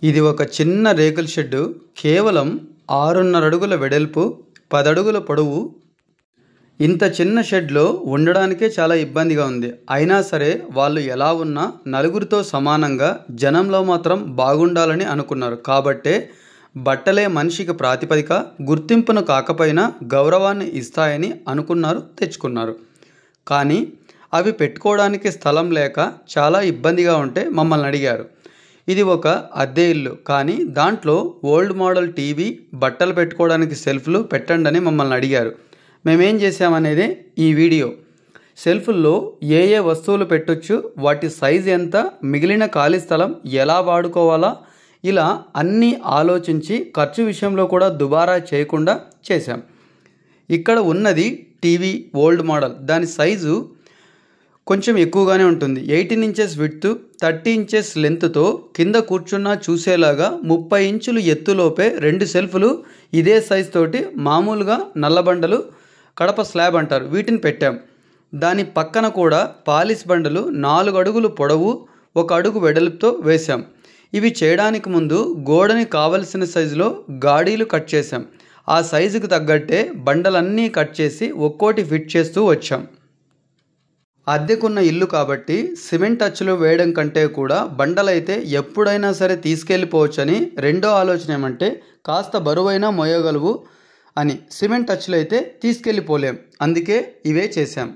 ఇది ఒక చిన్న రేకుల షెడ్డు. కేవలం 6.5 అడుగుల వెడల్పు, 10 అడుగుల పొడవు. ఇంత చిన్న షెడ్లో ఉండడానికే చాలా ఇబ్బందిగా ఉంది. అయినా సరే వాళ్ళు ఎలా ఉన్నా నలుగురితో సమానంగా జనంలో మాత్రం బాగుండాలని అనుకున్నారు. కాబట్టే బట్టలే మనిషికి ప్రాతిపదిక, గుర్తింపును కాకపోయినా గౌరవాన్ని ఇస్తాయని అనుకున్నారు, తెచ్చుకున్నారు. కానీ అవి పెట్టుకోవడానికి స్థలం లేక చాలా ఇబ్బందిగా ఉంటే మమ్మల్ని అడిగారు. ఇది ఒక అద్దె ఇల్లు, కానీ దాంట్లో ఓల్డ్ మోడల్ టీవీ, బట్టలు పెట్టుకోవడానికి సెల్ఫ్లు పెట్టండి అని మమ్మల్ని అడిగారు. మేమేం చేసామనేదే ఈ వీడియో. సెల్ఫుల్లో ఏ ఏ వస్తువులు పెట్టొచ్చు, వాటి సైజు ఎంత, మిగిలిన ఖాళీ స్థలం ఎలా వాడుకోవాలా, ఇలా అన్నీ ఆలోచించి ఖర్చు విషయంలో కూడా దుబారా చేయకుండా చేశాం. ఇక్కడ ఉన్నది టీవీ ఓల్డ్ మోడల్. దాని సైజు కొంచెం ఎక్కువగానే ఉంటుంది. 18 ఇంచెస్ విడ్త్, 30 ఇంచెస్ లెంత్తో కింద కూర్చున్నా చూసేలాగా 30 ఇంచులు ఎత్తులోపే 2 సెల్ఫ్లు ఇదే సైజ్ తోటి మామూలుగా నల్లబండలు, కడప స్లాబ్ అంటారు, వీటిని పెట్టాం. దాని పక్కన కూడా పాలిష్ బండలు 4 అడుగులు పొడవు, 1 అడుగు వెడల్పుతో వేశాం. ఇవి చేయడానికి ముందు గోడని కావలసిన సైజులో గాడీలు కట్ చేశాం. ఆ సైజుకు తగ్గట్టే బండలన్నీ కట్ చేసి ఒక్కోటి ఫిట్ చేస్తూ వచ్చాం. అద్దెకున్న ఇల్లు కాబట్టి సిమెంట్ టచ్లు వేయడం కంటే కూడా బండలైతే ఎప్పుడైనా సరే తీసుకెళ్ళిపోవచ్చని రెండో ఆలోచన ఏమంటే కాస్త బరువైనా మోయగలవు అని. సిమెంట్ టచ్లు అయితే తీసుకెళ్ళిపోలేం, అందుకే ఇవే చేశాం.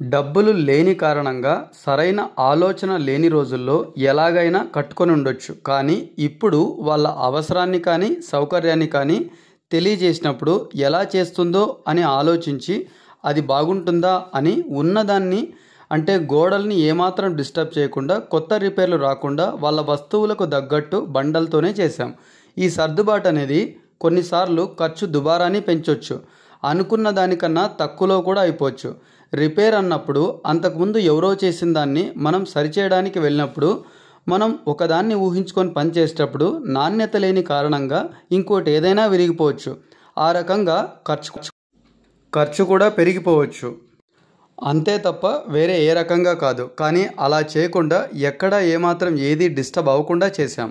డబ్బులు లేని కారణంగా సరైన ఆలోచన లేని రోజుల్లో ఎలాగైనా కట్టుకొని ఉండొచ్చు. కానీ ఇప్పుడు వాళ్ళ అవసరాన్ని కానీ సౌకర్యాన్ని కానీ తెలియజేసినప్పుడు ఎలా చేస్తుందో అని ఆలోచించి అది బాగుంటుందా అని ఉన్నదాన్ని, అంటే గోడల్ని ఏమాత్రం డిస్టర్బ్ చేయకుండా, కొత్త రిపేర్లు రాకుండా వాళ్ళ వస్తువులకు తగ్గట్టు బండలతోనే చేశాం. ఈ సర్దుబాటు అనేది కొన్నిసార్లు ఖర్చు దుబారాన్ని పెంచవచ్చు, అనుకున్న దానికన్నా తక్కువలో కూడా అయిపోవచ్చు. రిపేర్ అన్నప్పుడు అంతకుముందు ఎవరో చేసిన దాన్ని మనం సరిచేయడానికి వెళ్ళినప్పుడు మనం ఒకదాన్ని ఊహించుకొని పని చేసేటప్పుడు నాణ్యత లేని కారణంగా ఇంకోటి ఏదైనా విరిగిపోవచ్చు. ఆ రకంగా ఖర్చు కూడా పెరిగిపోవచ్చు. అంతే తప్ప వేరే ఏ రకంగా కాదు. కానీ అలా చేయకుండా ఎక్కడ ఏమాత్రం ఏది డిస్టర్బ్ అవ్వకుండా చేశాం.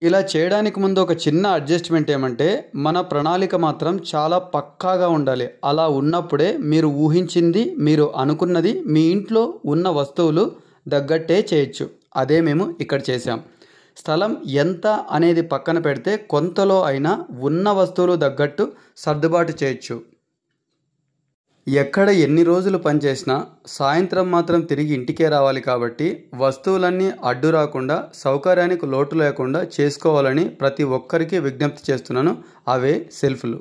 ఇలా చేయడానికి ముందు ఒక చిన్న అడ్జస్ట్మెంట్ ఏమంటే మన ప్రణాళిక మాత్రం చాలా పక్కాగా ఉండాలి. అలా ఉన్నప్పుడే మీరు ఊహించింది, మీరు అనుకున్నది మీ ఇంట్లో ఉన్న వస్తువులు తగ్గట్టే చేయొచ్చు. అదే మేము ఇక్కడ చేశాం. స్థలం ఎంత అనేది పక్కన పెడితే కొంతలో అయినా ఉన్న వస్తువులు తగ్గట్టు సర్దుబాటు చేయొచ్చు. ఎక్కడ ఎన్ని రోజులు పనిచేసినా సాయంత్రం మాత్రం తిరిగి ఇంటికే రావాలి. కాబట్టి వస్తువులన్నీ అడ్డు రాకుండా, సౌకర్యానికి లోటు లేకుండా చేసుకోవాలని ప్రతి ఒక్కరికి విజ్ఞప్తి చేస్తున్నాను. అవే సెల్ఫ్లు.